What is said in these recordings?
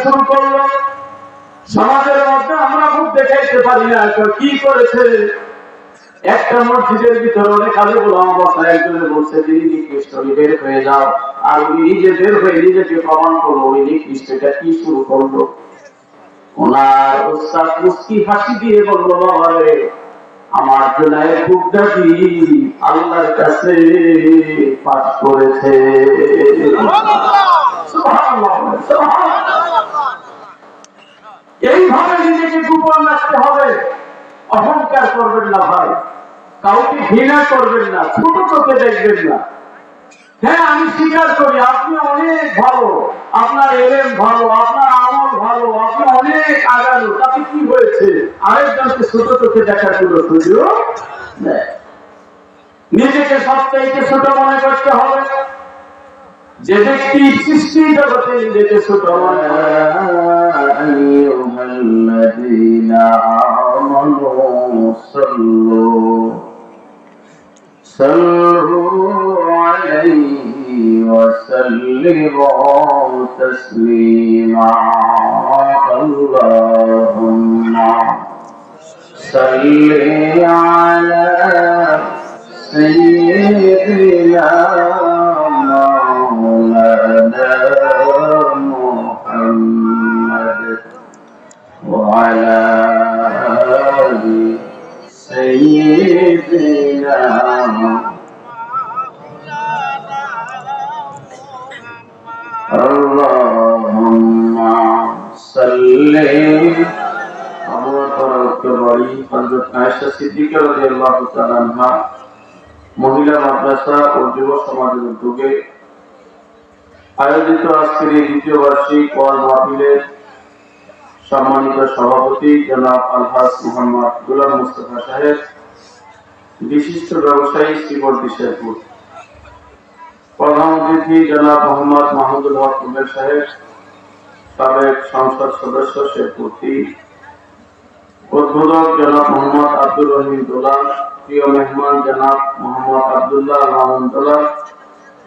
শুরু করলো। সমাজের মধ্যে আমরা মুখ দেখাইতে পারি না, কি করেছে? একটা মসজিদের ভিতরে অনেক আলে গোলাম অবস্থায় একজনে বলছে যে নিকৃষ্ট, বের হয়ে যাও। আর উনি নিজে বের হয়ে নিজেকে প্রমাণ করলো ওই নিকৃষ্টটা কি শুরু করলো। ওনার উস্তাদ মুস্কি হাসি দিয়ে বললো, বাবা রে, আমার জুনায়ের বুগদাদি আল্লাহর কাছে পাঠ করেছে। এইভাবে নিজেকে গোপন রাখতে হবে। অহংকার করবেন না ভাই, কাউকে ঘৃণা করবেন না, ছোট চোখে দেখবেন না। হ্যাঁ, আমি স্বীকার করি আপনি অনেক ভালো, আপনার এলেম ভালো, আপনার আমল ভালো, আপনি অনেক আগালো, তাতে কি হয়েছে? আরেকজনকে ছোট চোখে দেখার কোনো সুযোগ নেই। নিজেকে সবচাইতে ছোট মনে করতে হবে। যে ব্যক্তি সৃষ্টি জগতে নিজেকে ছোট মনে করে, صلوا عليه وسلموا تسليما اللهم صل على سيدنا مولانا محمد وعلى آله سيدنا اللهم صل মহিলা মাদ্রাসা ও যুব সমাজের উদ্যোগে আয়োজিত আজকের এই দ্বিতীয় বার্ষিক ওয়াজ মাহফিলের সম্মানিত সভাপতি জনাব আলহাজ মোহাম্মদ গোলাম মুস্তাফা সাহেব, বিশিষ্ট ব্যবসায়ী শ্রীবর্তী শেরপুর, প্রধান অতিথি জনাব মোহাম্মদ মাহমুদুল হক উমের সাহেব, সাবেক সংসদ সদস্য শেরপুর, উদ্বোধক জনাব মোহাম্মদ আব্দুর রহিম দোলাল, প্রিয় মেহমান জনাব মোহাম্মদ আব্দুল্লাহ রহমান দোলাল,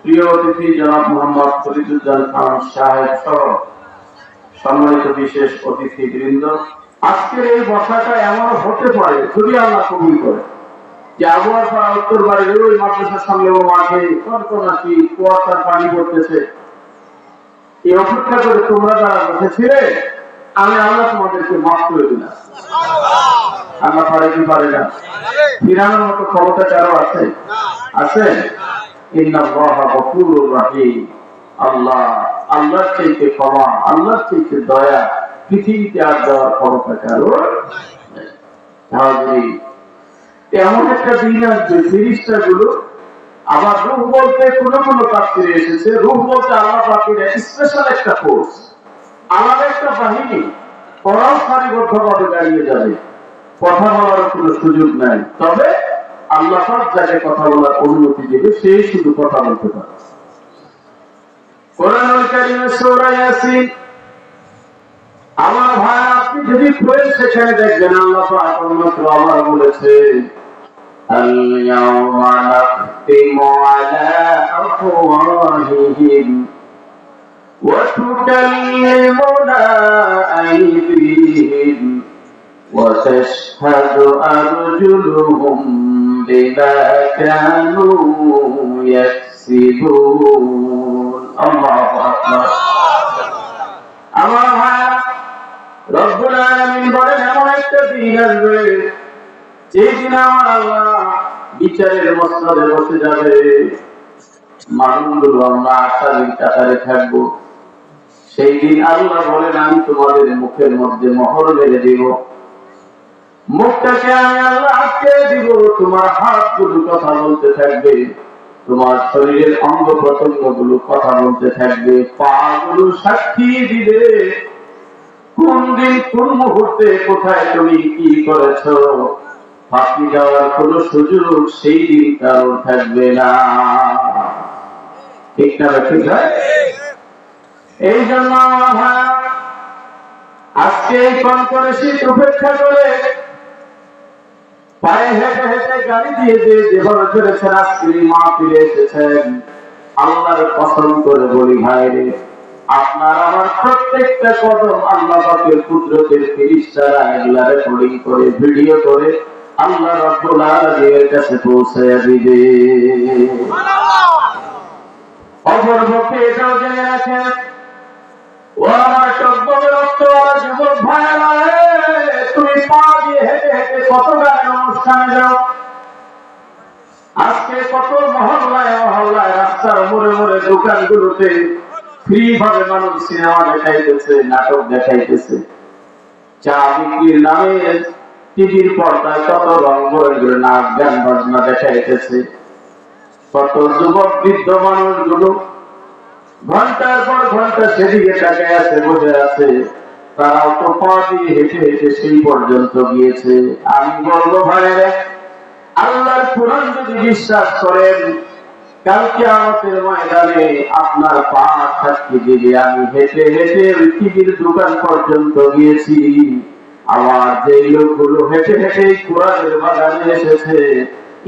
প্রিয় অতিথি জনাব মোহাম্মদ ফরিদুজ্জামান খান সাহেব সহ সম্মানিত বিশেষ অতিথিবৃন্দ। আজকের এই বসাটা এমন হতে পারে, যদি আল্লাহ কবুল করে, যে আবহাওয়া উত্তর বাড়ির ওই মাদ্রাসার সঙ্গে ও মাঠে কনকনাটি কুয়াশার পানি পড়তেছে। এই অপেক্ষা করে তোমরা যারা বসেছিলে, আমি আল্লাহ তোমাদেরকে মাফ করে দিলাম। আল্লাহ পারে কি পারে না? ফিরানোর মতো ক্ষমতা কারো আছে? আছে? ইন্নাল্লাহা গফুরুর রাহিম। আল্লাহ, আল্লাহর চাইতে ক্ষমা, আল্লাহর চাইতে দয়া পৃথিবীতে আর দেওয়ার ক্ষমতা কারো নেই। এমন একটা দিন আসবে, ফেরেশতা গুলো আবার রূহ বলতে কোন তাফসীরে এসেছে, রূহ বলতে আল্লাহ পাকের স্পেশাল একটা ফোর্স, আলাদা একটা বাহিনী, ওরাও সারিবদ্ধভাবে দাঁড়িয়ে যাবে। কথা বলার কোনো সুযোগ নাই, তবে আল্লাহ পাক যাকে কথা বলার অনুমতি দেবে সেই শুধু কথা বলতে পারে। কোরআনুল কারীমের সূরা ইয়াসিন, আমার ভাই আপনি যদি পড়েন সেখানে দেখবেন আল্লাহ পাক অন্যত্র আবার বলেছে, আল-ইয়াওমা নাখতিমু আলা আফওয়াহিহিম ওয়া তুকাল্লিমুনা আইদিহিম ওয়া তাশহাদু আরজুলুহুম বিমা কানু ইয়াকসিবুন। আল্লাহু আকবার। আমার ভাই রব্বুল আলামিন বলেন, এমন একটা দিন আসবে যেই দিন আমার আল্লাহ বিচারের মসনদে বসে যাবে। মানুষগুলো আমরা আশার কাতারে থাকবো। সেই দিন আল্লাহ বলেন, আমি তোমাদের মুখের মধ্যে মোহর মেরে দিব, মুখটাকে আমি আল্লাহ আটকে দিব, তোমার হাতগুলো কথা বলতে থাকবে, তোমার শরীরের অঙ্গ প্রত্যঙ্গ গুলো কথা বলতে থাকবে, পা গুলো সাক্ষী দিবে কোন দিন কোন মুহূর্তে কোথায় তুমি কি করেছো। ফাঁকি দেওয়ার কোন সুযোগ সেই দিন কারোর থাকবে না। ঠিক না? ঠিক হয়। এই জন্য আজকে এই কনফারেন্স উপেক্ষা করে পায়ে হেঁটে হেঁটে গাড়ি দিয়ে যেভাবে চলেছেন, আজকে মা ফিরে এসেছেন, আল্লাহর কসম করে বলি ভাই রে, আপনার আমার প্রত্যেকটা কদম আল্লাহ পাকের কুদরতের ফেরেশতারা এগুলা রেকর্ডিং করে ভিডিও করে আল্লাহ রাব্বুল আলামিনের কাছে পৌঁছায়া দিবে। অপরপক্ষে এটাও জেনে রাখেন, ও আমার সভ্যের রক্তওয়ালা যুবক ভাইরা, তুমি পা দিয়ে হেঁটে হেঁটে কত গানের অনুষ্ঠানে যাও, আজকে কত মহল্লায় মহল্লায় রাস্তার মোড়ে মোড়ে দোকানগুলোতে ফ্রি ভাবে মানুষ সিনেমা দেখাইতেছে, নাটক দেখাইতেছে, চা বিক্রির নামে টিভির পর্দায় কত রং বেরঙের নাচ গান বাজনা দেখাইতেছে। কত যুবক বৃদ্ধ মানুষগুলো ঘন্টার পর ঘন্টা সেদিকে তাকায় আছে, বসে আছে, তারাও তো পা দিয়ে হেঁটে হেঁটে সেই পর্যন্ত গিয়েছে। আমি বলবো ভাইরা, আল্লাহর কোরআন যদি বিশ্বাস করেন, কালকে আমাদের ময়দানে আপনার পা সাক্ষী দিবে আমি হেঁটে হেঁটে ওই টিভির দোকান পর্যন্ত গিয়েছি। আমার যে লোকগুলো হেঁটে হেঁটে কোরআনের বাগানে এসেছে,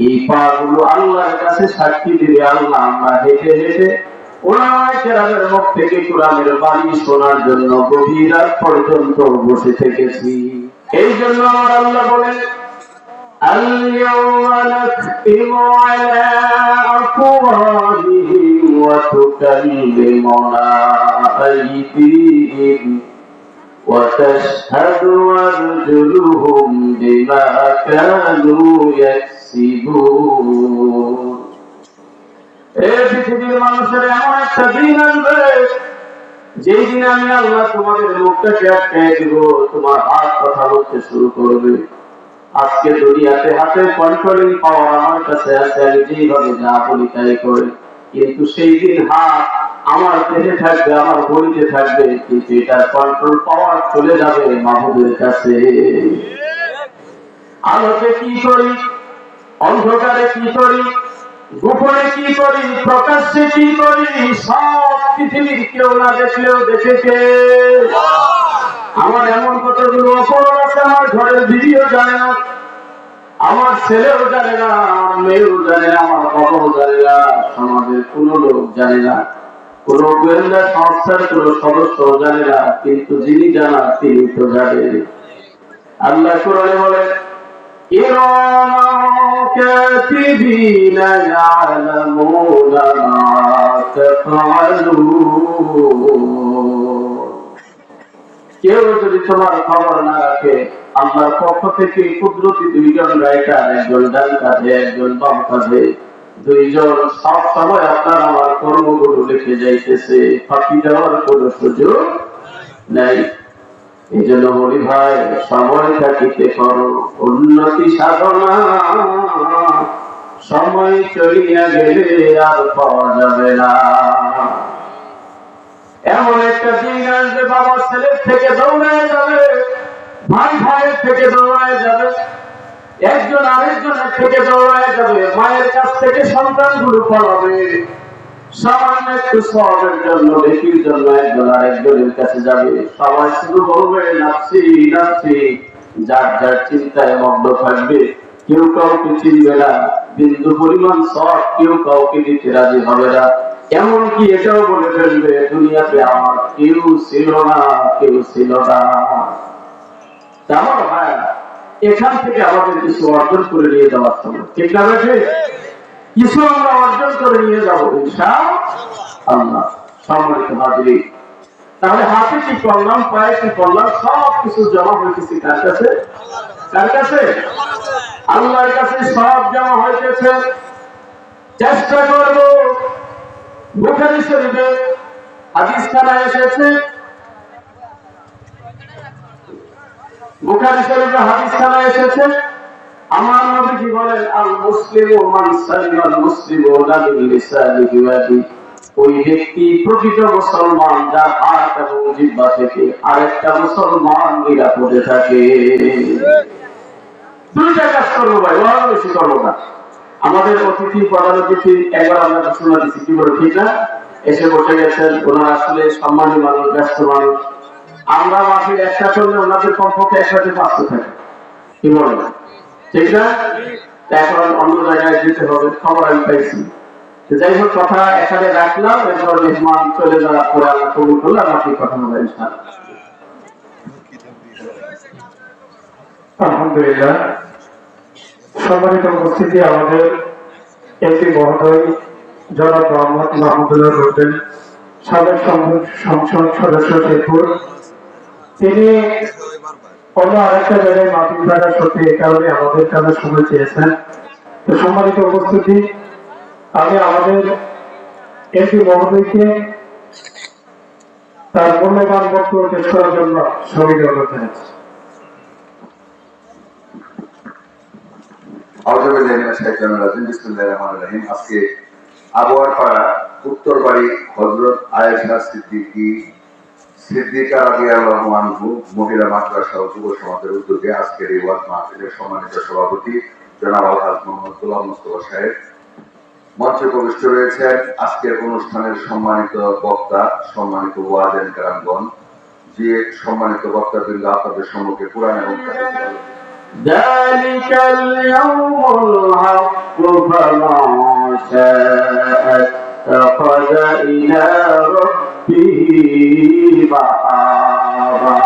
এই পা গুলো আল্লাহর কাছে সাক্ষী দিবে, আল্লাহ আমরা হেঁটে হেঁটে ওলামায়ে কেরামের মুখ থেকে কোরআনের বাণী শোনার জন্য গভীর রাত পর্যন্ত বসে থেকেছি। এই জন্য আমার আল্লাহ বলেন, اليوم نختم على أفواههم وتكلمنا أيديهم وتشهد أرجلهم بما كانوا يكسبون। এই পৃথিবীর মানুষের এমন একটা দিন আসবে, যেই দিন আমি আল্লাহ তোমাদের মুখটাকে আটকায় দিব, তোমার হাত কথা বলতে শুরু করবে। আজকে দুনিয়াতে হাতে কন্ট্রোলিং পাওয়ার আমার কাছে আছে, আমি যেভাবে যা বলি তাই করে, কিন্তু সেই দিন হাত আমার দেহে থাকবে, আমার বলিতে থাকবে, কিন্তু এটার কন্ট্রোল পাওয়ার চলে যাবে মাহবুবের কাছে। আলোতে কি করি, অন্ধকারে কি করি, গোপনে কি করি, প্রকাশ্যে কি করি, সব পৃথিবীর কেউ না দেখলেও দেখেছে। আমার এমন কতগুলো অপরাধ আছে, আমার ঘরের ভিডিও জানে না, আমার ছেলেও জানে না, আমার মেয়েও জানে না, আমার বাবাও জানে না, সমাজের কোন লোক জানে না, কোন গোয়েন্দা সংস্থার কোন সদস্য জানে না, কিন্তু যিনি জানা তিনি তো জানেন। আল্লাহ কোরআনে বলেন, কাতিবিনা ইয়ালামুনা মা তাফআলুন। কেউ যদি তোমার খবর না রাখে, আল্লাহর পক্ষ থেকে কুদরতি দুইজন রাইটার, একজন ডান কাঁধে একজন বাম কাঁধে, দুইজন সব সময় আপনার আমার কর্মগুলো লিখে যাইতেছে, ফাঁকি দেওয়ার কোন সুযোগ নাই। এই জন্য বলি ভাই, সময় থাকিতে করো উন্নতি সাধনা, সময় চলিয়া গেলে আর পাওয়া যাবে না। এমন একটা দিন আসবে, বাবা ছেলের থেকে দৌড়ায় যাবে, ভাই ভাইয়ের থেকে দৌড়ায় যাবে, একজন আরেকজনের থেকে দৌড়ায় যাবে, মায়ের কাছ থেকে সন্তানগুলো পালাবে, সামান্য একটু সবের জন্য, দেখির জন্য একজন আরেকজনের কাছে যাবে। সবাই শুধু বলবে নাফসি নাফসি, যার যার চিন্তায় মগ্ন থাকবে, কেউ কাউকে চিনবে না, বিন্দু পরিমাণ সব কেউ কাউকে দিতে রাজি হবে না। এমনকি এটাও বলে ফেলবে, দুনিয়াতে আমার কেউ ছিল না, কেউ ছিল না। আমার ভাই, এখান থেকে আমাদের কিছু অর্জন করে নিয়ে যাওয়ার সময়, ঠিক না? কিছু আমরা অর্জন করে নিয়ে যাবো ইনশাআল্লাহ। সম্মানিত হাজির, তাহলে হাতে কি করলাম, পায়ে কি করলাম, সব কিছু জমা হয়েছে কার কাছে? কার কাছে? আল্লাহর কাছে সব জমা হয়েছে। চেষ্টা করবো, বুখারী শরীফে হাদিস খানা এসেছে, বুখারী শরীফে হাদিস খানা এসেছে, আমার নবীজি বলেন, আল মুসলিমু মান সালিমাল মুসলিমুনা মিন লিসানিহি ওয়া ইয়াদিহি। ওই ব্যক্তি প্রকৃত মুসলমান, যার হাত এবং জিহ্বা থেকে আরেকটা মুসলমান নিরাপদে থাকে। দুইটা কাজ করবো ভাই, ওরা বেশি করবো না। আমাদের অতিথি, প্রধান অতিথি, একবার আমরা ঘোষণা দিচ্ছি, কি বলে ঠিক না? এসে বসে গেছেন, ওনারা আসলে সম্মানী মানুষ, ব্যস্ত মানুষ। আমরা মাসির একটা করলে ওনাদের কমপক্ষে একসাথে 500 থাকে, কি বলে না? ঠিক না? এখন অন্য জায়গায় যেতে হবে, খবর আমি পাইছি। যাই হোক, কথা এখানে রাখলাম, এরপর মেহমান চলে যাওয়ার পরে আমরা কবুল করলাম, বাকি কথা হবে ইনশাআল্লাহ। আলহামদুলিল্লাহ। সম্মানিত উপস্থিতি, আমাদের এমপি মহোদয় জনাব মোহাম্মদ মাহমুদুল্লাহ রুবেল, সাবেক সংসদ সদস্য শেরপুর, তিনি অন্য আরেকটা জায়গায় মাহফিল থাকা সত্যি এই কারণে আমাদের কাছে সময় চেয়েছেন। তো সম্মানিত উপস্থিতি, আমি আমাদের এমপি মহোদয়কে তার মূল্যবান বক্তব্য পেশ করার জন্য সবাইকে অনুরোধ জানাচ্ছি। আজকে আবহাওয়ার পাড়া উত্তরবাড়ি হযরত আয়েশা সিদ্দিকা রাদিয়াল্লাহু আনহু মহিলা মাদ্রাসা ও যুব সমাজের উদ্যোগে আজকের এই ওয়াজ মাহফিলের সম্মানিত সভাপতি জনাব আলহাজ মোহাম্মদ গোলাম মোস্তফা সাহেব, মঞ্চে প্রবিষ্ট রয়েছেন আজকের অনুষ্ঠানের সম্মানিত বক্তা, সম্মানিত ওয়াজেন কেরামগণ, যে সম্মানিত বক্তাবৃন্দ আপনাদের সম্মুখে কোরআন এবং ذلك اليوم الحق فمن شاء اتخذ إلى ربه مآبا।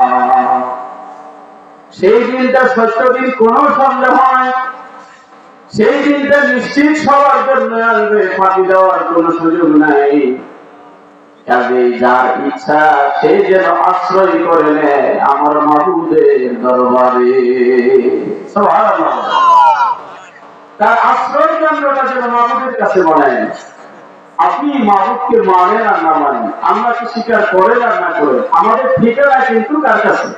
সেই দিনটা সত্য দিন, কোনো সন্দেহ নাই। সেই দিনটা নিশ্চিত সবার জন্য আসবে, ফাঁকি দেওয়ার কোনো সুযোগ নাই। কাজে যার ইচ্ছা সে যেন আশ্রয় করে নেয় আমার মাহবুবের দরবারে। সুবহানাল্লাহ। তার আশ্রয় কেন্দ্রটা যেন মাহবুবের কাছে বানায়। আপনি মাহবুবকে মানেন আর না মানেন, আল্লাহকে স্বীকার করেন আর না করেন, আমাদের ঠিকানা কিন্তু কার কাছে?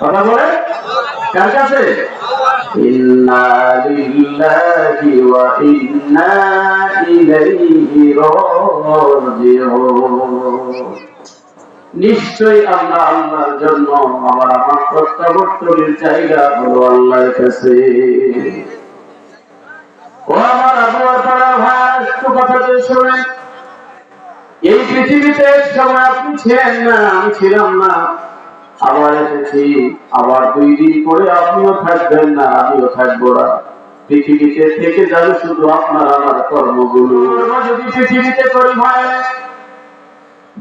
কথা বলে কার কাছে? ইন্না লিল্লাহি ওয়া ইন্না ইলাইহি রাজিউন। নিশ্চয়ই আমরা আল্লাহর জন্য, আমার প্রত্যাবর্তনের জায়গা হলো আল্লাহর কাছে। ও আমার আবুয়ার পাড়া ভাই, একটু কথাটা শুনেন। এই পৃথিবীতে এক সময় আপনি ছিলেন না, আমি ছিলাম না, আবার এসেছি, আবার 2 দিন পরে আপনিও থাকবেন না, আমিও থাকবো না। পৃথিবীতে থেকে যাবে শুধু আপনার আমার কর্মগুলো। যদি পৃথিবীতে করি হয়,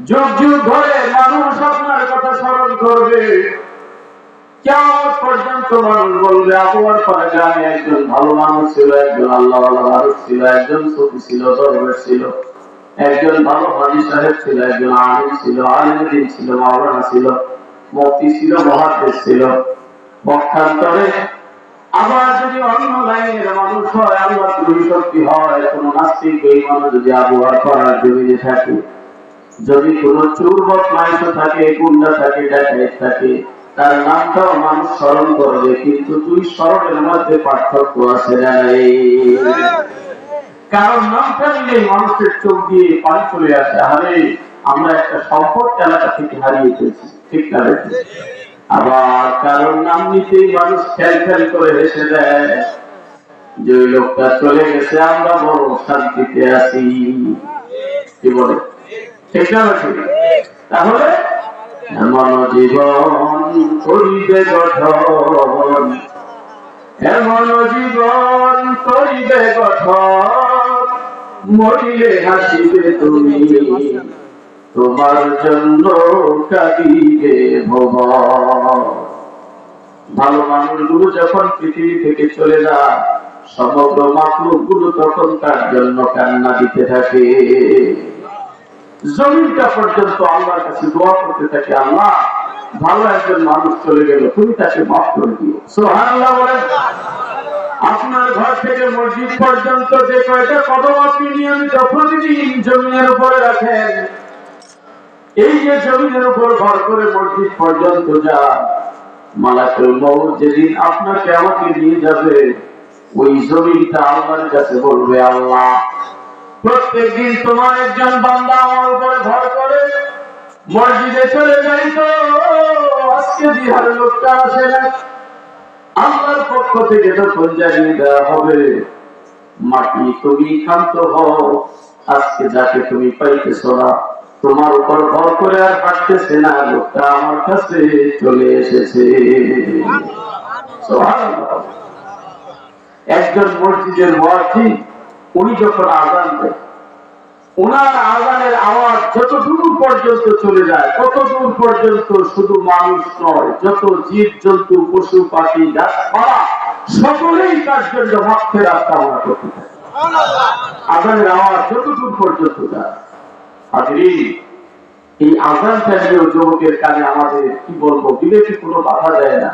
যুগ যুগ ধরে মানুষ আপনার কথা স্মরণ করবে, কিয়ামত পর্যন্ত মানুষ বলবে আবুয়ার পাড়া গ্রামে একজন ভালো মানুষ ছিল, একজন আল্লাহওয়ালা মানুষ ছিল, একজন সুফি ছিল, দরবেশ ছিল, একজন ভালো হাজী সাহেব ছিল, একজন আলিম ছিল, আলিমুদ্দিন ছিল, মাওলানা ছিল, মুফতি ছিল, মুহাদ্দিস ছিল। পক্ষান্তরে আবার যদি অন্য লাইনের মানুষ হয়, আল্লাহ তুমি শক্তি হয়, কোন নাস্তিক বেঈমান যদি আবুয়ার পাড়ার জমিনে থাকে, যদি কোন চোর বদমাইশ থাকে, গুন্ডা থাকে, ডাকাত থাকে, তার নামটাও মানুষ স্মরণ করবে, কিন্তু তুই স্মরণের মধ্যে পার্থক্য আছে না নাই? কারণ নামটা নিলে মানুষের চোখ দিয়ে পানি চলে আসে, আরে আমরা একটা সম্পদ এলাকা থেকে হারিয়ে ফেলছি, ঠিক না? আবার কারণ নাম নিতেই মানুষ খেল খেল করে হেসে দেয়, যে লোকটা চলে গেছে আমরা বড় শান্তিতে আছি, কি বলে? ঠিক না? তাহলে এমন জীবন করিবে গঠন, এমন জীবন করিবে গঠন, মরিলে হাসিবে তুমি, তোমার জন্য কাঁদিবে ভুবন। ভালো মানুষগুলো যখন পৃথিবী থেকে চলে যায়, সমগ্র মাখলুকগুলো তখন তার জন্য কান্না দিতে থাকে। জমিনটা পর্যন্ত আল্লাহর কাছে দোয়া করতে থাকে, আল্লাহ ভালো একজন মানুষ চলে গেল, তুমি তাকে মাফ করে দিও। সুবহানাল্লাহ বলেন। আপনার ঘর থেকে মসজিদ পর্যন্ত যে কয়টা কদম আপনি নিয়মিত প্রতিদিন জমিনের উপরে রাখেন, এই যে জমিনের উপর ভর করে মসজিদ পর্যন্ত যা, মালাকুল মউত যেদিন আপনাকে আমাকে নিয়ে যাবে, ওই জমিনটা আল্লাহর কাছে বলবে, আল্লাহ প্রত্যেকদিন তোমার একজন বান্দা আমার উপরে ভর করে মসজিদে চলে যাই, তো আজকে বিহার লোকটা আসে না। আল্লাহর পক্ষ থেকে যখন জানিয়ে দেওয়া হবে, মাটি তুমি ক্ষান্ত হও, আজকে যাকে তুমি পাইতেছ না, তোমার উপর ভর করে আর হাঁটতেছে না, লোকটা আমার কাছে চলে এসেছে। একজন মসজিদের মুয়াজ্জিন, উনি যখন আযান দেয়, ওনার আজানের আওয়াজ যত দূর পর্যন্ত চলে যায়, তত দূর পর্যন্ত শুধু মানুষ নয়, যত জীব জন্তু পশু পাখি গাছপালা সকলেই তার জন্য মাগফিরাত কামনা করতে থাকে। আজানের আওয়াজ যত দূর পর্যন্ত যায়। হাজরিন, এই আজান চালিয়ে যুবকের কানে আমাদের কি বলবো, বিবেকে কোনো বাধা দেয় না।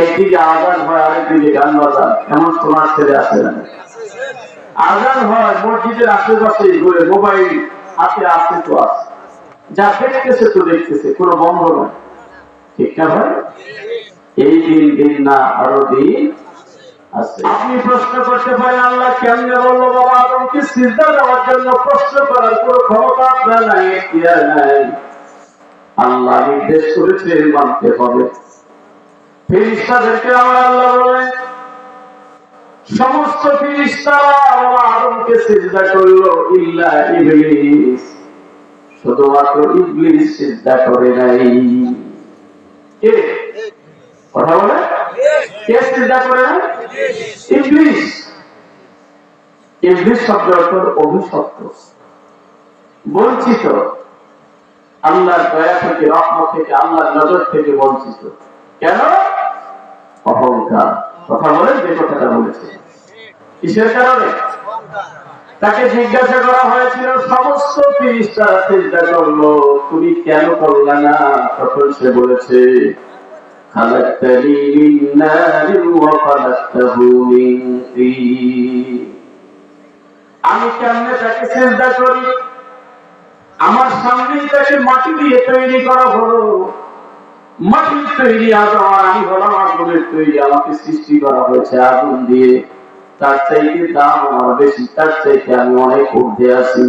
একদিকে আজান হয়, আরেকদিকে গান বাজান, এমন শোনার ছেলে আছে না? আজান হয় মসজিদের আশেপাশে ঘুরে, মোবাইল হাতে আসে তো আছে, যা দেখতেছে তো দেখতেছে, কোনো বন্ধ নয়, ঠিক না ভাই? এই দিন না আরো দিন আছে। আপনি প্রশ্ন করতে পারেন আল্লাহ কেমনে বললো বাবা আদমকে সিজদা দেওয়ার জন্য? প্রশ্ন করার কোনো ক্ষমতা আপনার নাই, এখতিয়ার নাই। আল্লাহ নির্দেশ করেছে, মানতে হবে। ফেরেশতাদেরকে আমার আল্লাহ বলেন সমস্ত ফেরেশতারা বাবা আদমকে সিজদা করলো, ইল্লা ইবলিস, শুধুমাত্র ইবলিস সিজদা করে নাই। কে কথা বলে? কে সিজদা করে নাই? ইবলিস। ইবলিস শব্দ অর্থ অভিশপ্ত, বঞ্চিত, আল্লাহর দয়া থেকে, রহমত থেকে, আল্লাহর নজর থেকে বঞ্চিত। কেন? অহংকার। কথা বলেন যে কথাটা বলেছে, কিসের কারণে? তাকে জিজ্ঞাসা করা হয়েছিল, সমস্ত ফেরেশতারা সিজদা করলো, তুমি কেন করলে না? তখন সে বলেছে খালাকতানি মিন নারিন ওয়া খালাকতাহু মিন তিন। আমি কেমনে তাকে সিজদা করি? আমার সামনেই তাকে মাটি দিয়ে তৈরি করা হলো, মাটির তৈরি আদম, আর আমি হলাম আগুনের তৈরি, আমাকে সৃষ্টি করা হয়েছে আগুন দিয়ে। তার চাইতে দাম আমার বেশি, তার চাইতে আমি অনেক ঊর্ধ্বে আছি।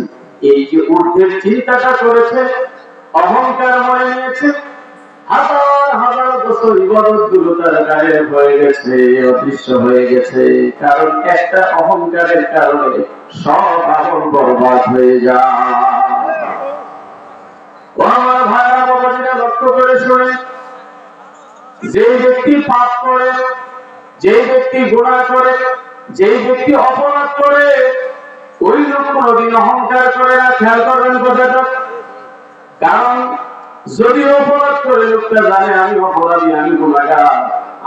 এই যে ঊর্ধ্বের চিন্তাটা করেছে, অহংকার মনে নিয়েছে, হাজার হাজার বছর ইবাদত গুলো তার গায়েব হয়ে গেছে, অদৃশ্য হয়ে গেছে। কারণ একটা অহংকারের কারণে সব আমল বরবাদ হয়ে যায়। ও আমার ভাইরা বাবাজিরা, লক্ষ্য করে শুনে, যে ব্যক্তি পাপ করে, যে ব্যক্তি গুনাহ করে, যে ব্যক্তি অপরাধ করে, ওই লোক কোনদিন অহংকার করে না। খেয়াল করবেন কথাটা। কারণ যদি অপরাধ করে লোকটা জানে আমি অপরাধী, আমি গুনাহগার,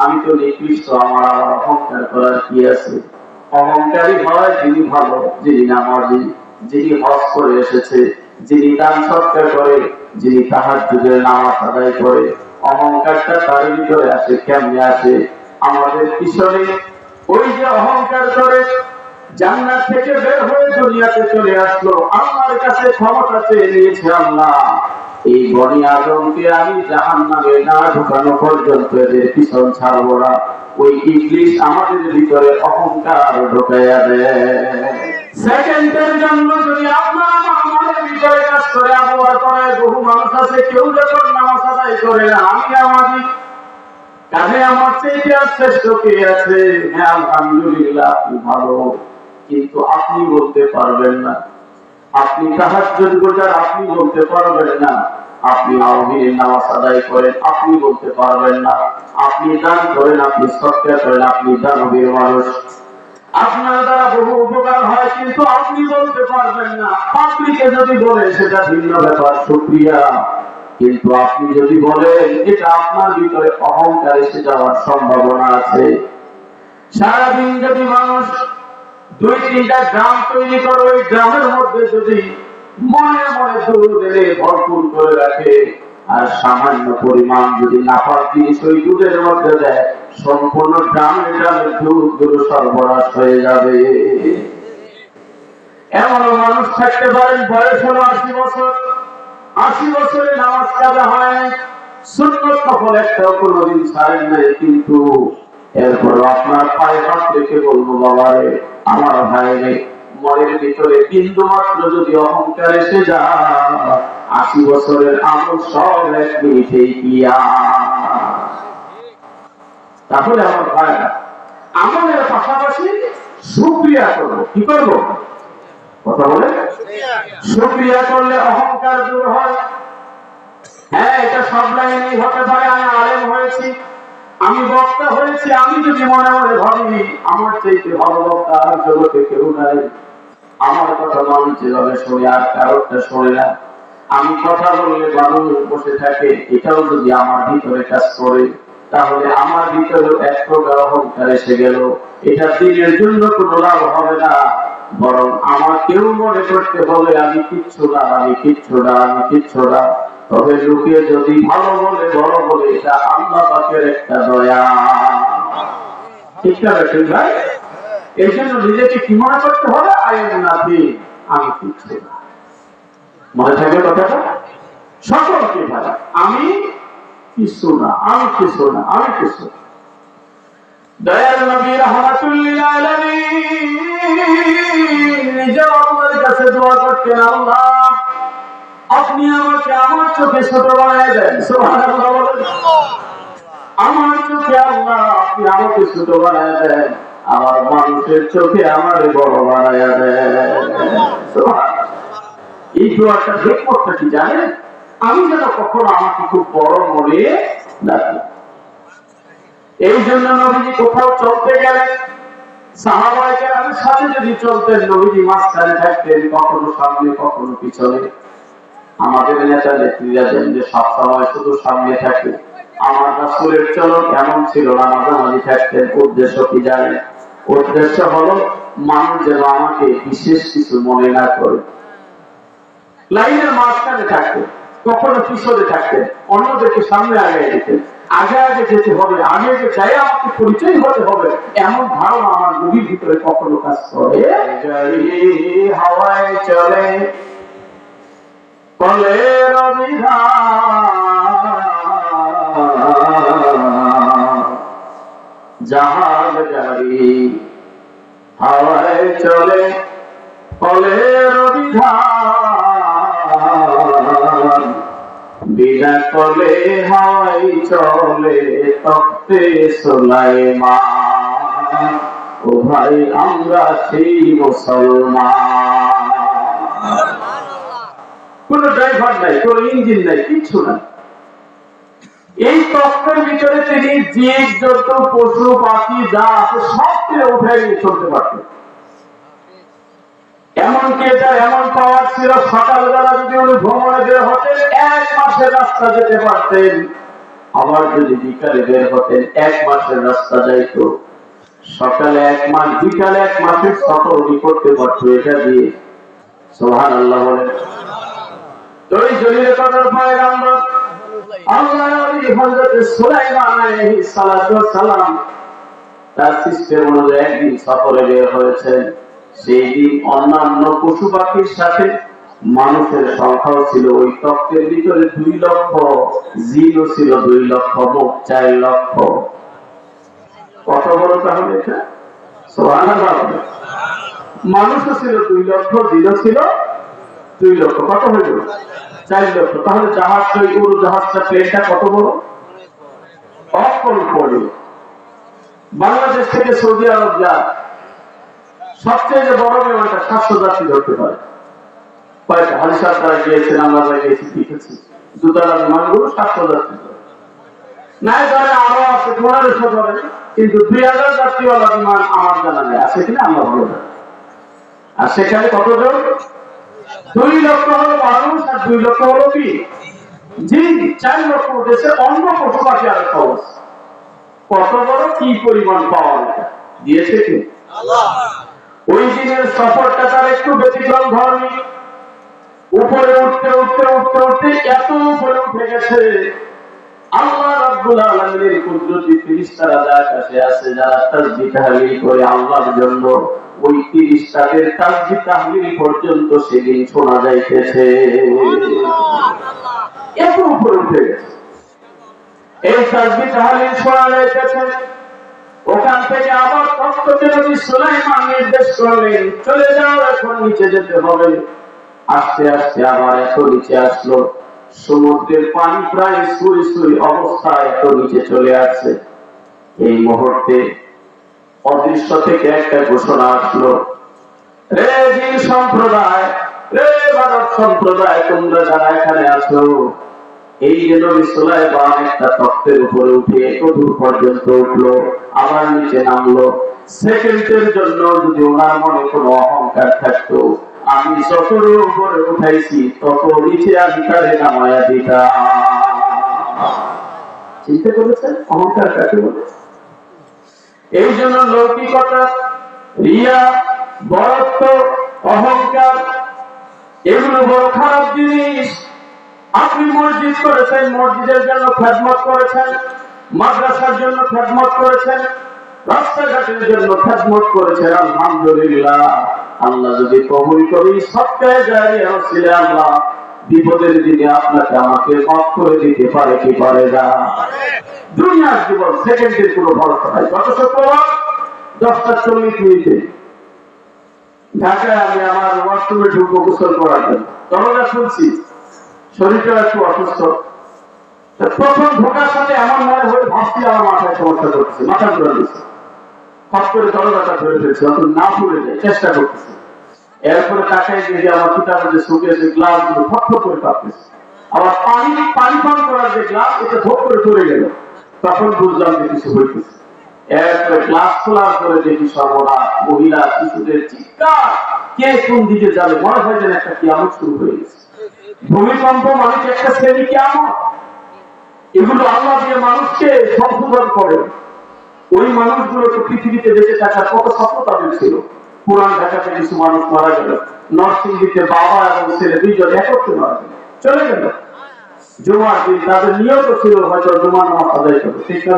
আমি তো নিকৃষ্ট, আমার আবার অহংকার করার কি আছে? অহংকারী হয় যিনি ভালো, যিনি নামাজি, যিনি হজ করে এসেছে, যিনি দান সৎকার করে, যিনি তাহাজ্জুদের নামাজ আদায় করে। অহংকারটা তার ভিতরে আসে। কেমনে আসে? আমাদের পিছনে ওই যে অহংকার করে জান্নাত থেকে বের হয়ে দুনিয়াতে চলে আসলো, আল্লাহর কাছে ক্ষমতা চেয়ে নিয়েছে, আল্লাহ এই বনি আদমকে আমি জাহান্নামে না ঢুকানো পর্যন্ত এদের পিছন ছাড়বো না। ওই ইবলিস আমাদের ভিতরে অহংকার ঢুকাইয়া দেয়। সেকেন্ডের জন্য যদি আপনার আমাদের ভিতরে কাজ করে, আবহাওয়ার পরে বহু মানুষ আছে, কেউ যখন নামাজ আদায় করে না, আমি আমাদের কাজে আমার চেয়ে শ্রেষ্ঠ কে আছে? হ্যাঁ আলহামদুলিল্লাহ, আপনি ভালো, কিন্তু আপনি বলতে পারবেন না। আপনি তাহাজ্জুদ গুজার, আপনি বলতে পারবেন না। আপনি আওয়ামীর নামাজ আদায় করেন, আপনি বলতে পারবেন না। আপনি দান করেন, আপনি সৎকার করেন, আপনি দানবীর মানুষ, আপনার দ্বারা বহু উপকার হয়, কিন্তু আপনি বলতে পারবেন না। পাবলিকে যদি বলে সেটা ভিন্ন ব্যাপার, শুকরিয়া, কিন্তু আপনি যদি বলেন, এটা আপনার ভিতরে অহংকার এসে যাওয়ার সম্ভাবনা আছে। সারাদিন যদি মানুষ 2-3টা গ্রাম তৈরি করে, ওই গ্রামের মধ্যে যদি মনে মনে দুধ এনে ভরপুর করে রাখে, আর সামান্য পরিমাণ যদি নাপাক জিনিস ওই দুধের মধ্যে দেয়, সম্পূর্ণ গ্রামে গ্রামে দুধগুলো সরবরাহ হয়ে যাবে। এমন মানুষ থাকতে পারেন, বয়স হলো 80 বছর, 80 বছরে নামাজ কাজা হয়, সুন্নত নফল একটাও কোনোদিন ছাড়েন নাই, কিন্তু এরপর আপনার পায়ে হাত রেখে বলবো, বাবারে, আমার ভাইরে, মনের ভিতরে বিন্দু মাত্র যদি অহংকার এসে যায়, 80 বছরের আমল সব 1 মিনিটেই গিয়া। তাহলে আমার ভাইরা, আমলের পাশাপাশি শুকরিয়া করবো। কি করবো? কথা বলে, শুকরিয়া করলে অহংকার দূর হয়। হ্যাঁ, এটা সব লাইনেই হতে পারে। আমি আলেম হয়েছি, আমি বক্তা হয়েছি, আমি যদি মনে মনে ভাবি আমার চাইতে ভালো বক্তা আর জগতে কেউ নাই, আমার কথা মানুষ যেভাবে শোনে আর কারোরটা শোনে না। আমি কথা বললে মানুষ বসে থাকে, এটাও যদি আমার ভিতরে কাজ করে তাহলে আমার ভিতরে এক প্রকার অহংকার এসে গেল। এটা দিনের জন্য কোনো লাভ হবে না, বরং আমাকেও মনে করতে হবে আমি কিচ্ছু না, আমি কিচ্ছু না, আমি কিচ্ছু না। তবে লোকে যদি ভালো বলে বড় বলে, এটা আল্লাহ পাকের একটা দয়া। ঠিক আছে ঠিক ভাই? এই জন্য নিজেকে কি মনে করতে হবে? আমি কিচ্ছু না। মনে থাকবে কথাটা? সকলকে ভালো, আমি কিছু না, আমি কিছু না, আমি কিছু না। দয়াল নবী রাহমাতুল লিল আলামিন নিজেও আল্লাহর কাছে দোয়া করতেন, আল্লাহ আপনি আমাকে আমার চোখে ছোট বানায় দেন। সুবহানাল্লাহ বলেন। আমার চোখে আল্লাহ আপনি আমাকে ছোট বানায় দেন, আমার মানুষের চোখে আমার বড় বানায় দেন। সুবহানাল্লাহ। এই দোয়াটা হিকমতটা কি জানেন? আমি যেন কখনো আমাকে খুব বড় মনে রাখি। এই জন্য নবীজি কোথাও চলতে গেলেন, সাহাবায়ে কেরামের সাথে যদি চলতেন, নবীজি মাঝখানে থাকতেন, কখনো সামনে কখনো পিছনে। আমাদের নেতা নেত্রীরা যে সবসময় শুধু সামনে থাকে, আমার রাসূলের চলন এমন ছিল না, মাঝামাঝি থাকতেন। উদ্দেশ্য কি জানেন? উদ্দেশ্য হলো মানুষ যেন আমাকে বিশেষ কিছু মনে না করে। লাইনের মাঝখানে থাকতেন, কখনো পিছনে থাকতেন, অন্যদেরকে সামনে আগে দিতেন। আগে আগে যেতে হবে, আগে আগে যাই আমাকে পরিচয় হতে হবে, এমন ধারণা আমার নবীর ভিতরে কখনো কাজ করে। হাওয়ায় চলে কলের জাহাজ গাড়ি, হাওয়ায় চলে কলের বিনা কলে হাওয়াই চলে তখতে সুলাইমান। ও ভাই আমরা সেই মুসলমান। কোন ড্রাইভার নাই, কোন ইঞ্জিন নাই, কিচ্ছু নাই। এই তত্ত্বের ভিতরে তিনি জীব জন্তু পশু পাখি যা আছে সব থেকে উঠে নিয়ে চলতে পারতেন। এমনকি এটা এমন পাওয়ার ছিল, সকালবেলা যদি উনি ভ্রমণে বের হতেন 1 মাসের রাস্তা যেতে পারতেন, আবার যদি বিকালে বের হতেন 1 মাসের রাস্তা যাইতো। সকালে 1 মাস, বিকালে 1 মাসের সফর উনি করতে পারতো এটা দিয়ে। সুবহানাল্লাহ বলেন। ওই জলিলে কদর পয়গম্বর আল্লাহর নবী হযরত সুলাইমান আলাইহিস সালাতু ওয়াস সালাম তার সিস্টেম অনুযায়ী একদিন সফরে বের হয়েছেন। সেই দিন অন্যান্য পশু পাখির সাথে মানুষের সংখ্যাও ছিল ওই তত্ত্বের ভিতরে 2 লক্ষ, জিনও ছিল 2 লক্ষ, মোট 4 লক্ষ। কত বড় তাহলে এটা? সুবহানাল্লাহ। মানুষও ছিল 2 লক্ষ, জিনও ছিল 2 লক্ষ। কত হইল? 4 লক্ষ। তাহলে জাহাজটা, উড়ো জাহাজটা, প্লেনটা কত বড়? অকল্পনীয় বড়। বাংলাদেশ থেকে সৌদি আরব যায় সবচেয়ে বড় বিমানটা 700 যাত্রী ধরতে পারে। কয়েকটা হালিশার দ্বারা গিয়েছেন, আমরা গিয়েছি, দেখেছি দুতলা বিমানগুলো 700 যাত্রী নাই ধরে, আরো আছে 1500 ধরে, কিন্তু 2000 যাত্রীওয়ালা বিমান আমার জানা নেই আছে কিনা আমরা ভালো জানি। আর সেখানে কতজন? 2 লক্ষ হলো মানুষ আর 2 লক্ষ হলো কি জি, 4 লক্ষ উঠেছে অন্য পশু পাখি আর খবর। কত বড় কি পরিমাণ পাওয়া দিয়েছে কি আল্লাহ। ওই দিনের সফরটা তার একটু ব্যতিক্রম ধর্মী। উপরে উঠতে উঠতে উঠতে উঠতে এত উপরে উঠে গেছে, আল্লাহ রাব্বুল আলামিনের কুদরতি ফেরেশতারা যার কাছে আছে, যারা তাসবিহ তাহলিল করে আল্লাহর জন্য, ওই ফেরেশতাদের তাসবিহ তাহলিল পর্যন্ত সেদিন শোনা যাইতেছে। এত উপরে উঠে গেছে, এই তাসবিহ তাহলিল শোনা যাইতেছে। ওখান থেকে আবার তত্ত্বকে নবী সুলাইমান নির্দেশ করলেন, চলে যাও, এখন নিচে যেতে হবে। আস্তে আস্তে আবার এত নিচে আসলো, সমুদ্রের পানি প্রায় সুই সুই অবস্থায় এত নিচে চলে আসছে। এই মুহূর্তে অদৃশ্য থেকে একটা ঘোষণা আসলো, রে জিন সম্প্রদায়, রে মানব সম্প্রদায়, তোমরা যারা এখানে আছো, এই যে নবী সুলাইমান একটা তখ্তের উপরে উঠে এত দূর পর্যন্ত উঠলো, আবার নিচে নামলো। সেকেন্ডের জন্য যদি ওনার মনে কোনো অহংকার থাকতো, আমি যত উপরে উঠাইছি তত নিচে আমি তারে নামায়া দিতাম। চিন্তা করেছেন অহংকার কাকে বলে? এই জন্য লৌকিকতা, রিয়া, বরত্ব, অহংকার এগুলো বড় খারাপ জিনিস। আপনি মসজিদ করেছেন, মসজিদের জন্য খেদমত করেছেন, মাদ্রাসার জন্য খেদমত করেছেন, রাস্তাঘাটের জন্য খেদমত করেছেন, আলহামদুলিল্লাহ। আল্লাহ যদি কবুল করি সবটাই জারিয়া ছিলে, আল্লাহ বিপদের দিনে আপনাকে আমাকে মাফ করে দিতে পারে কি পারে না? দুনিয়ার জীবন সেকেন্ডের কোনো ভরসা নাই। গত শুক্রবার 10:40 ঢাকায় আমি আমার ওয়াশরুমে ঢুকবো গোসল করার জন্য, দরজা শুনছি, শরীরটা একটু অসুস্থ। প্রথম ঢোকার সাথে আমার মনে হয়ে ভাবছি আমার মাথায় সমস্যা করছে, মাথা ঘুরে দিচ্ছে, হঠাৎ করে দরজাটা ধরে ফেলছে, অত না পড়ে যায় চেষ্টা করতেছে। এরপরে তাকাই দিয়ে আমার কিতাবের যে শোকেসে গ্লাস গুলো ফট করে কাঁপতেছে, আবার পানি পান করার যে গ্লাস এটা ধপ করে চলে গেল, তখন বুঝলাম যে কিছু হইতেছে। এরপরে গ্লাস খোলার পরে দেখি সর্বনাশ, মহিলা শিশুদের চিৎকার, কে কোন দিকে যাবে, মনে হয় যেন একটা কিয়ামত শুরু হয়ে গেছে। ভূমিকম্প মানুষ একটা শ্রেণী কিয়ামত, এগুলো আল্লাহ দিয়ে মানুষকে সংশোধন করে। ওই মানুষগুলো তো পৃথিবীতে বেঁচে থাকার কত স্বপ্ন তাদের ছিল। পুরান ঢাকাতে কিছু মানুষ মারা গেল, নরসিংদীতে বাবা এবং ছেলে দুইজন একত্রে মারা গেল, চলে গেল। জুমার দিন তাদের নিয়ত ছিল হয়তো জুমার নামাজ আদায় করবে, ঠিক না?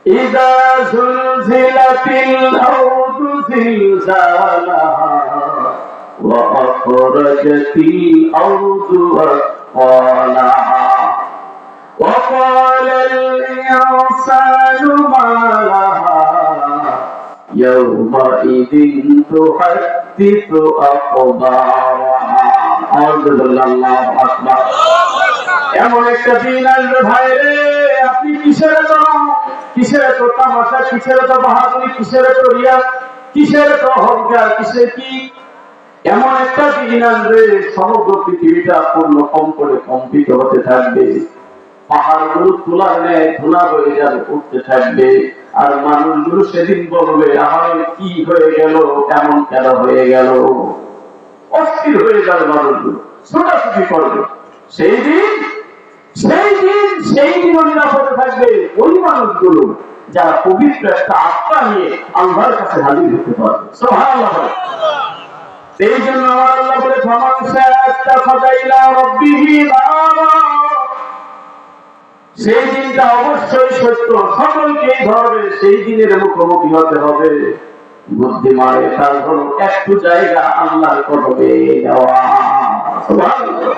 ইযা যুলজিলাতিল আরদু জিলজালাহা ওয়া আখরাজাতিল আরদু আথqalaha ওয়া ক্বালাল ইনসানু মা লাহা ইয়াওমাইযিন তুহাদ্দিসু আখবারাহা। আল্লাহু আকবার। এমন একটা দিন আসবে ভাই রে, আপনি কিসের এত তামাশা, কিসের এত বাহাদুরি, কিসের এত রিয়া, কিসের এত অহংকার, কিসের কি? এমন একটা দিন আসবে সমগ্র পৃথিবীটা পূর্ণ কম্পনে কম্পিত হতে থাকবে, পাহাড়গুলো তোলার ন্যায় ধুলা হয়ে যাবে, উঠতে থাকবে। আর মানুষগুলো সেদিন বলবে, আহারে কি হয়ে গেল, এমন কেন হয়ে গেল, অস্থির হয়ে যাবে মানুষগুলো, ছোটাছুটি করবে। সেই দিন নিরাপদে থাকবে ওই মানুষগুলো যারা পবিত্র একটা আত্মা নিয়ে আল্লাহর কাছে হাজির হতে পারবে। সুবহানাল্লাহ। এই জন্য আমার আল্লাহ বলে, ফামান শাআ ইলা রাব্বিহি মাআবা। সেই দিনটা অবশ্যই সত্য, সকলকেই ধরবে, সেই দিনের মুখোমুখি হতে হবে। বুদ্ধিমানের কাজ হলো একটু জায়গা আল্লাহর কদমে দেওয়া। সুবহানাল্লাহ।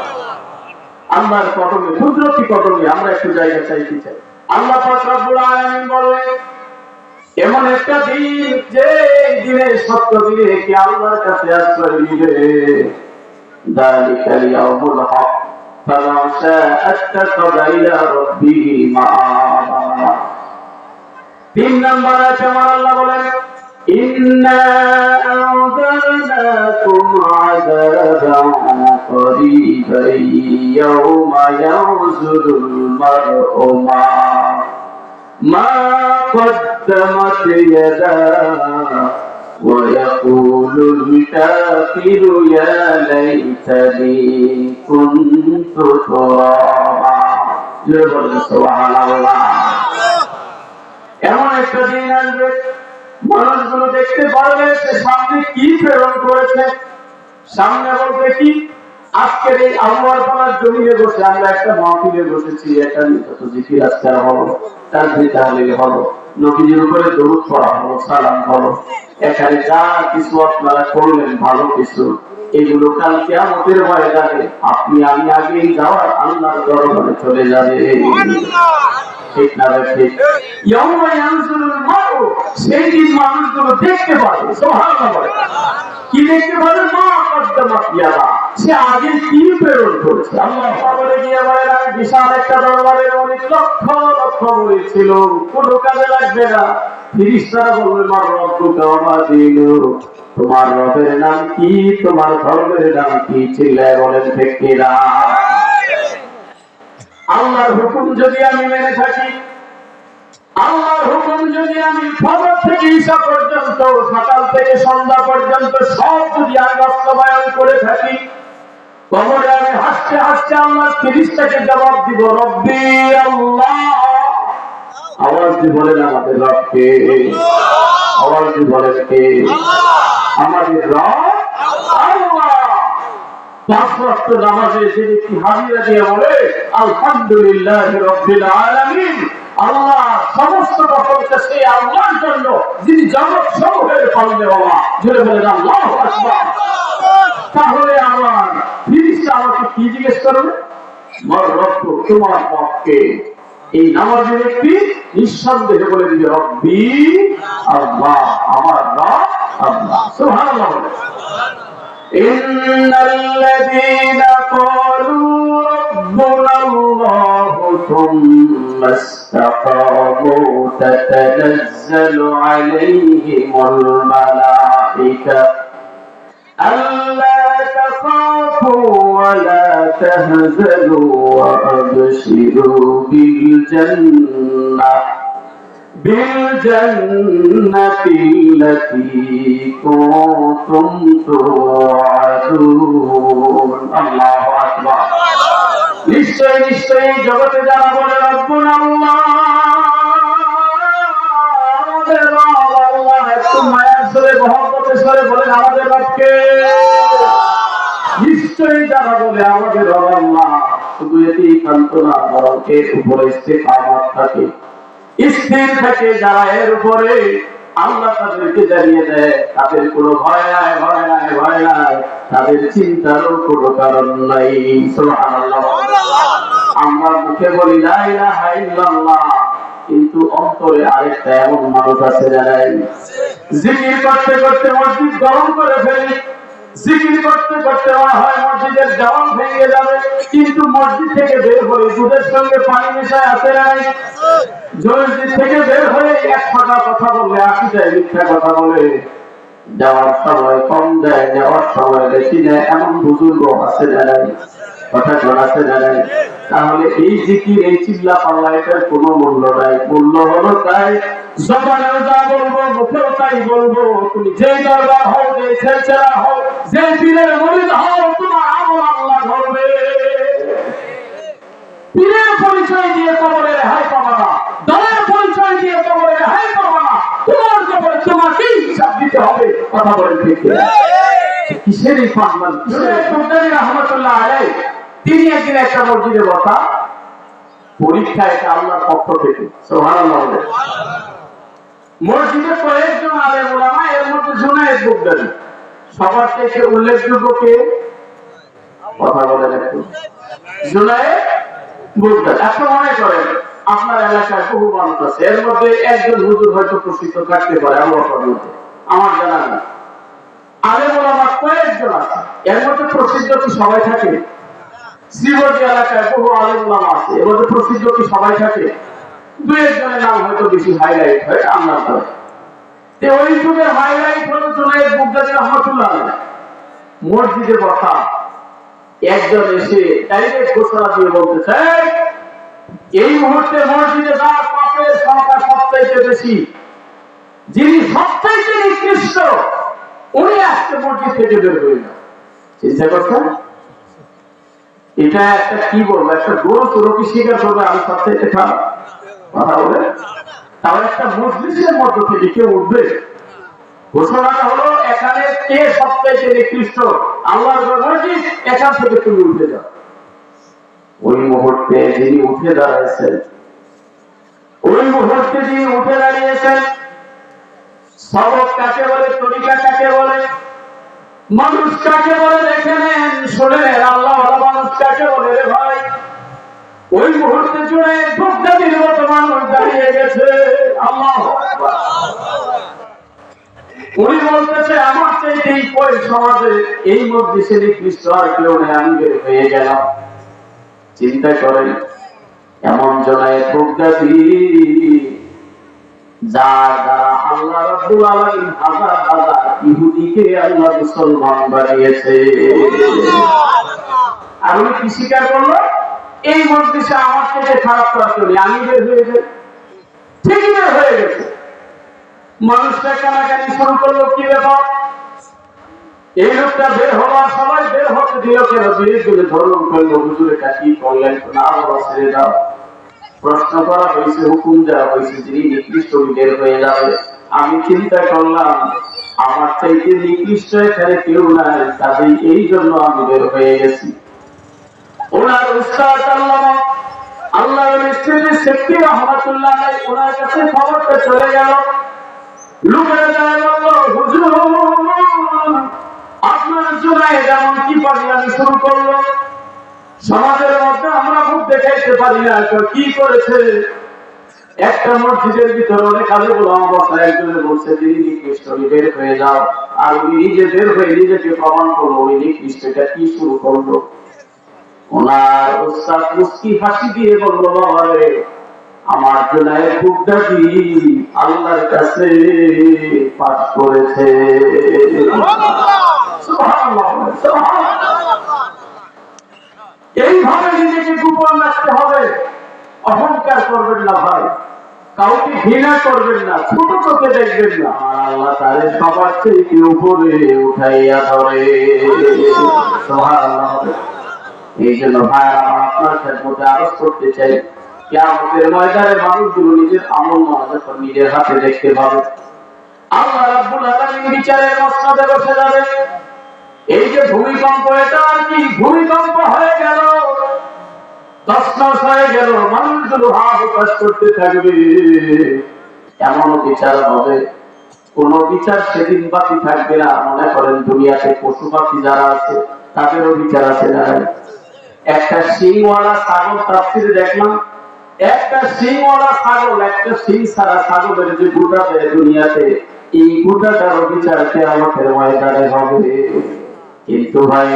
আল্লাহর কদমে, কুদরতি কদমে আমরা একটু জায়গা চাইতে চাই। আল্লাহ পাক রব্বুল আলামিন বলেন, এমন একটা দিন যে দিনে সত্য দিনে কি আল্লাহর কাছে আশ্রয় নিবে। যালিকাল ইয়াউমুল হক ফামান শাআ আত্তাখাযা ইলা রাব্বিহি মাআবা। 3 নম্বর আছে আমার আল্লাহ বলেন, ইন্না আ'তানাকুম আযাবান করিবান ইয়াওমা ইয়াউযুরুল মার'উ মা قدمت يداه ويقول الكافر يا ليتني كنت ترابا। سبحان الله। এমন একটা দিন আসবে মানুষগুলো দেখতে পারবে সে সামনে কি প্রেরণ করেছে। সামনে বলতে কি, আজকের এই আবহাওয়ার পালার জমিনে বসে আমরা একটা মাহফিলে বসেছি, একটা নিয়ত জিকির আজকার হলো, তাসবিহ তাহলিল হলো, নবীজির উপরে দরুদ পড়া হলো, সালাম হলো। এখানে যা কিছু আপনারা করলেন ভালো কিছু, এগুলো কাল কিয়ামতের ময়দানে আপনি আমি আগেই যাওয়ার আল্লাহর দরবারে চলে যাবে। ঠিক না? ঠিক। ইয়াউমা ইয়ানজুরুল মার'উ, সেই দিন মানুষগুলো দেখতে পাবে। সুবহানাল্লাহ। কি দেখতে পাবে? মা কদ্দামাত ইয়াদা, সে আগে কি প্রেরণ করেছে। আল্লাহ পাগলে গিয়ে বলেন, আমি বিশাল একটা দরবারের অনেক লক্ষ লক্ষ মুরিদ ছিল, কোনো কাজে লাগবে না। ফেরেশতারা বলবে, মা রব্বুকা ওয়া মা দীনুক, তোমার রবের নাম কি, তোমার ধর্মের নাম কি? চিল্লায় বলেন ঠিক কিনা? আল্লাহর হুকুম যদি আমি মেনে থাকি, আল্লাহর হুকুম যদি আমি ফজর থেকে ঈশা পর্যন্ত, সকাল থেকে সন্ধ্যা পর্যন্ত সব যদি আমি বাস্তবায়ন করে থাকি, কবরে আমি হাসতে হাসতে আল্লাহর ফেরেশতাকে জবাব দিব, রব্বি আল্লাহ। আওয়াজ দিয়ে বলেন আমাদের রবকে, আওয়াজ দিয়ে বলেন কে? আমাদের রব আল্লাহ। পাঁচ ওয়াক্ত নামাজে যে ব্যক্তি হাজিরা দিয়ে বলে আলহামদুলিল্লাহ রাব্বিল আলামিন, আল্লাহ সমস্ত প্রশংসা সেই আল্লাহর জন্য যিনি জগৎ সমূহের পালনেওয়ালা, জোরে বলেন আল্লাহু আকবার। তাহলে আমার ফেরেশতা আমাকে কি জিজ্ঞেস করবে? মার রব্ব, তোমার রবকে? এই নামাজি ব্যক্তি নিঃসন্দেহে বলে দিবে রব্বি আল্লাহ, আমার রব আল্লাহ। সুবহানাল্লাহ। إن الذين قالوا ربنا الله ثم استقاموا تتنزل عليهم الملائكة ألا تخافوا ولا تهزنوا وأبشروا بالجنة التي كنتم توعدون। الله أكبر। নিশ্চয় নিশ্চয় জগতে যারা বলে রব্বুনা আল্লাহ, আমাদের রব আল্লাহ, একটু মায়ার স্বরে মহব্বতের স্বরে বলেন আমাদের রবকে। নিশ্চয়ই যারা বলে আমাদের রব আল্লাহ, শুধু এতেই ক্ষান্ত না, বরং এর উপরে ইস্তেকামত থাকে, স্থির থাকে যারা, এর উপরে আল্লাহ তাদেরকে জানিয়ে দেয় তাদের কোনো ভয় নাই, ভয় নাই, ভয় নাই, তাদের চিন্তারও কোনো কারণ নাই। সুবহানাল্লাহ। আমরা মুখে বলি লা ইলাহা ইল্লাল্লাহ, কিন্তু অন্তরে আরেকটা এমন মানুষ আছে যারাই জিকির করতে করতে মসজিদ গরম করে ফেলি, জিকির করতে করতে হয় মসজিদের দেওয়াল ভেঙে যাবে, কিন্তু মসজিদ থেকে বের হয়ে দুধের সঙ্গে পানি মেশায় আছে নাই, মসজিদ থেকে বের হয়ে এক ফাঁকা কথা বললে আসি যায়, মিথ্যা কথা বলে, যাওয়ার সময় কম যায়, যাওয়ার সময় বেশি যায়, এমন বুজুর্গ আছে জানাই, কথা শোনাতে জানাই। তাহলে এই জিকির, এই চিল্লা পাল্লা, এটার কোনো মূল্য নাই। মূল্য হলো তাই জবানেও যা বলবো, মুখেও তাই বলবো। তুমি যে দরবার হও, যে ছেলেরা হও, যে পীরের মুরিদ হও, তোমার আমল আল্লাহ ধরবে। পীরের পরিচয় দিয়ে কবরে রেহাই পাবা না, দলের পরিচয় দিয়ে কবরে রেহাই পাবা না, তোমার কবরে তোমাকেই হিসাব দিতে হবে। কথা বলেন ঠিক কিনা? কিসের এই পাগল? বুখারী রাহমাতুল্লাহ আলাইহি, তিনি একদিন একটা মসজিদে বসা, পরীক্ষা এটা আল্লাহর পক্ষ থেকে। সুবহানাল্লাহ। মসজিদে কয়েকজন আলেম ওলামা, এর মধ্যে জুনায়েদ বুগদারি সবার থেকে উল্লেখযোগ্য কে? কথা বলেন একটু। জুনায়েদ বুগদারি। এখন মনে করেন আপনার এলাকায় বহু মানুষ আছে, এর মধ্যে একজন হুজুর হয়তো প্রসিদ্ধ থাকতে পারে, আমার জানা নেই। আলেম ওলামা কয়েকজন আছে, এর মধ্যে প্রসিদ্ধ কি সবাই থাকে? শ্রীবর্তী এলাকায় বহু আলেম ওলামা আছে, এর মধ্যে প্রসিদ্ধ কি সবাই থাকে? দু একজনের নাম হয়তো বেশি হাইলাইট হয় আমরা ধরে। ওই যুগের হাইলাইট হলো জুনায়েদ বুগদারি রাহমাতুল্লাহ আলাইহি। মসজিদে বসা একজন এসে ডাইরেক্ট ঘোষণা দিয়ে বলতেছে, এই মুহূর্তে মসজিদে যার পাপের সংখ্যা সবচাইতে বেশি, যিনি সবচাইতে নিকৃষ্ট, উনি আজকে মসজিদ থেকে বের হয়ে যান। চিন্তা করছেন? এটা একটা কি বলবো, একটা গরু চোরও কি স্বীকার করবে আমি সবচাইতে খারাপ? কথা বলে তাহলে একটা মজলিসের মধ্য থেকে কেউ উঠবে? ঘোষণাটা হলো এখানে কে সবচাইতে নিকৃষ্ট, আল্লাহর মসজিদ, এখান থেকে তুমি উঠে যাও। ওই মুহূর্তে যিনি উঠে দাঁড়িয়েছেন, সবক কাকে বলে, তরিকা কাকে বলে, মানুষ কাকে বলে দেখে নেন, শোনেন আল্লাহ মানুষ কাকে বলে রে ভাই। ওই মুহূর্তে জুড়ে বুগদারির মতো মানুষ দাঁড়িয়ে গেছে। আল্লাহু আকবার। উনি বলতেছে আমার চাইতে এই সমাজে এই মজলিসে নিকৃষ্ট আর কেউ নেই, আমি বের হয়ে গেলাম। চিন্তা করেন, এমন জনায় বুগদারি যার দ্বারা আল্লাহ রাব্বুল আলামিন হাজার হাজার ইহুদিকে আল্লাহ মুসলমান বানিয়েছে। আর উনি কি স্বীকার করলো? এই মজলিসে আমার থেকে খারাপ করা চলি, আমি বের হয়ে যাই, ঠিকই বের হয়ে গেছে। মানুষটা কানাকানি শুরু করলো, কি ব্যাপার, এই লোকটা বের হওয়া, সবাই বের হতে দিল কেন, বিড়ি তুলে ধরুন করলো, হুজুরে কি করলেন, না বাবা ছেড়ে দাও। প্রশ্ন করা হয়েছে, হুকুম দেওয়া হয়েছে, যিনি নিকৃষ্ট বের হয়ে যাবে। আমি চিন্তা করলাম আমার চাইতে নিকৃষ্ট এখানে কেউ নাই, তাদের এই জন্য আমি বের হয়ে গেছি। ওনার উস্তাদ আল্লাহর স্ত্রী সেফটি রহমাতুল্লাহ আলাইহি ওনার কাছে খবরটা চলে গেল। লোকেরা যায় বলল, হুজুর আপনার জুনায়েদ এমন কি পাগলামি শুরু করলো, সমাজের মধ্যে আমরা মুখ দেখাইতে পারি না, কি করেছে? একটা মসজিদের ভিতরে অনেক আলে গোলাম অবস্থায় একজনে বলছে তিনি নিকৃষ্ট, বের হয়ে যাও। আর উনি নিজে বের হয়ে নিজেকে প্রমাণ করলো উনি নিকৃষ্টটা কি শুরু করলো। ওনার উস্তাদ মুস্কি হাসি দিয়ে বলল, বাবা রে, আমার জুনায়েদ বুকদাদি আল্লাহর কাছে পাঠ করেছে। সুবহানাল্লাহ, সুবহানাল্লাহ। এইভাবে নিজেকে গোপন রাখতে হবে, অহংকার করবেন না ভাই, কাউকে ঘৃণা করবেন না, ছোট চোখে দেখবেন না। আল্লাহ তারে সবার থেকে উপরে উঠাইয়া ধরে। সুবহানাল্লাহ। এই জন্য ভাই আমার আপনার সাথে আরজ করতে চাই, কিয়ামতের ময়দানে মানুষগুলো নিজের আমলনামা যখন নিজের হাতে দেখতে পাবে, আল্লাহ রাব্বুল আলামিন বিচারের মসনদে বসে যাবে। এই যে ভূমিকম্প, এটা আর কি ভূমিকম্প হয়ে গেল, তছনছ হয়ে গেল, মানুষগুলো হাহাকার করতে থাকবে, এমন বিচার হবে, কোন বিচার সেদিন বাকি থাকবে না। মনে করেন দুনিয়াতে পশু পাখি যারা আছে তাদেরও বিচার আছে না? একটা শিংওয়ালা ছাগল তাফসীরে দেখলাম, একটা শিংওয়ালা ছাগল, একটা শিং ছাড়া ছাগলের যে গোটা দেয় দুনিয়াতে, এই গোটাটারও বিচার কিয়ামতের ময়দানে হবে। কিন্তু ভাই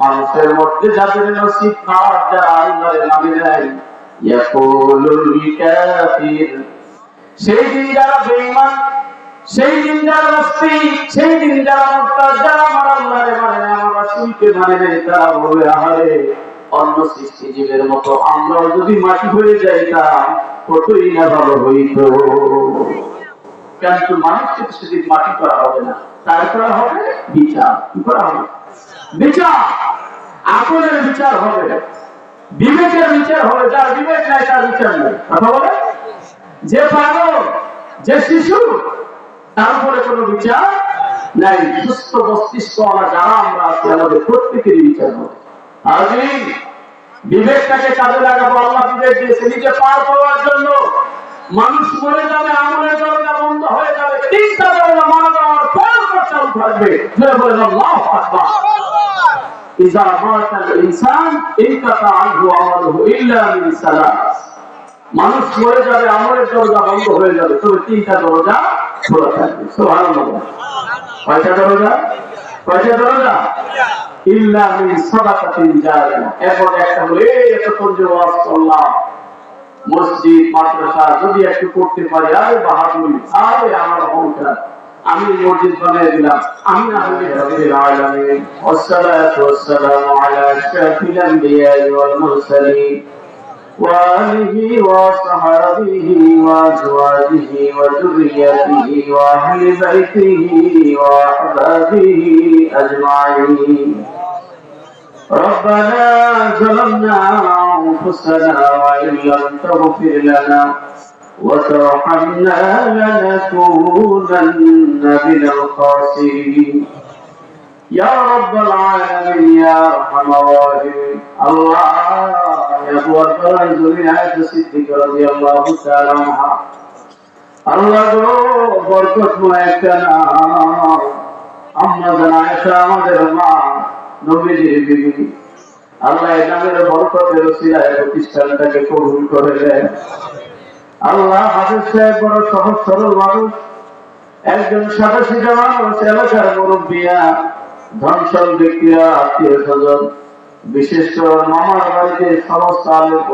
মানুষের মধ্যে যাদের নসিব খারাপ, যারা আল্লাহর নামে নেয়, ইয়াকুলুল কাফির, সেই দিন যারা বেঈমান, সেই দিন যারা নাস্তিক, সেই দিন যারা মুরতাদ, যারা আমার আল্লাহরে মানে না, আমার রাসূলকে মানে না, তারা বলবে, আহারে, অন্য সৃষ্টিজীবের মতো আমরাও যদি মাটি হয়ে যাইতাম কতই না ভালো হইত। কিন্তু মানুষকে সেদিন মাটি করা হবে না, তার করা হবে বিচার। কি করা হবে? বিচার। আকলের বিচার হবে, বিবেকের বিচার হবে। যার বিবেক নাই তার বিচার নেই। কথা বলে, যে পাগল, যে শিশু, তার উপরে কোনো বিচার নাই। সুস্থ মস্তিষ্ক যারা আমরা আছি, আমাদের প্রত্যেকেরই বিচার হবে। আর বিবেকটাকে কাজে লাগাবো। আল্লাহ বিবেক দিয়েছে নিজে পার পাওয়ার জন্য। মানুষ মরে যাবে, আমলের দরজা বন্ধ হয়ে যাবে, তিনটা দরজা মারা যাওয়ার পর চালু থাকবে। বলেন আল্লাহু আকবার। ইযা মাতাল ইনসান ইনকাতা আনহু আমালুহু ইল্লা মিন সালাস। মানুষ মরে যাবে, আমলের দরজা বন্ধ হয়ে যাবে, তবে তিনটা দরজা খোলা থাকবে। সুবহানাল্লাহ। কয়টা দরজা? কয়টা দরজা? ইল্লা মিন সাদাকাতিন জারিয়া। এরপর একটা হলো, এতক্ষণ যে ওয়াজ করলাম, মসজিদ মাদ্রাসা যদি একটু করতে পারি, আরে বাহাদুরি, আরে আমার অহংকার, আমি মসজিদ বানিয়ে দিলাম, আমি না হলে রাব্বিল আলামিন। ওয়াসসালাতু ওয়াসসালামু আলা আশরাফিল আমবিয়া ওয়াল মুরসালিন ওয়া আলিহি ওয়া সাহবিহি ওয়া আজওয়াজিহি ওয়া যুররিয়াতিহি ওয়া আহলি বাইতিহি ওয়া আহবাবিহি আজমাইন। ربنا ظلمنا أنفسنا وإن لم تغفر لنا وترحمنا لنكونن من الخاسرين يا رب العالمين يا أرحم الراحمين. الله يا أبو الفرج عائشة الصديقة رضي الله تعالى عنها, الله বরকতময় একটা নাম। আম্মা জান আয়েশা আমাদের মা, নবীজির বিবি। আল্লাহ এই নামের বরকতের ওসিলায় প্রতিষ্ঠানটাকে কবুল করে দেন। আল্লাহ হাফেজ সাহেব বড় সহজ সরল মানুষ, একজন সাদাসিধা মানুষ, এলাকার মুরব্বিয়া, ধনসল ব্যক্তিরা, আত্মীয় স্বজন, বিশেষ করে মামার বাড়িতে সমস্ত আলোক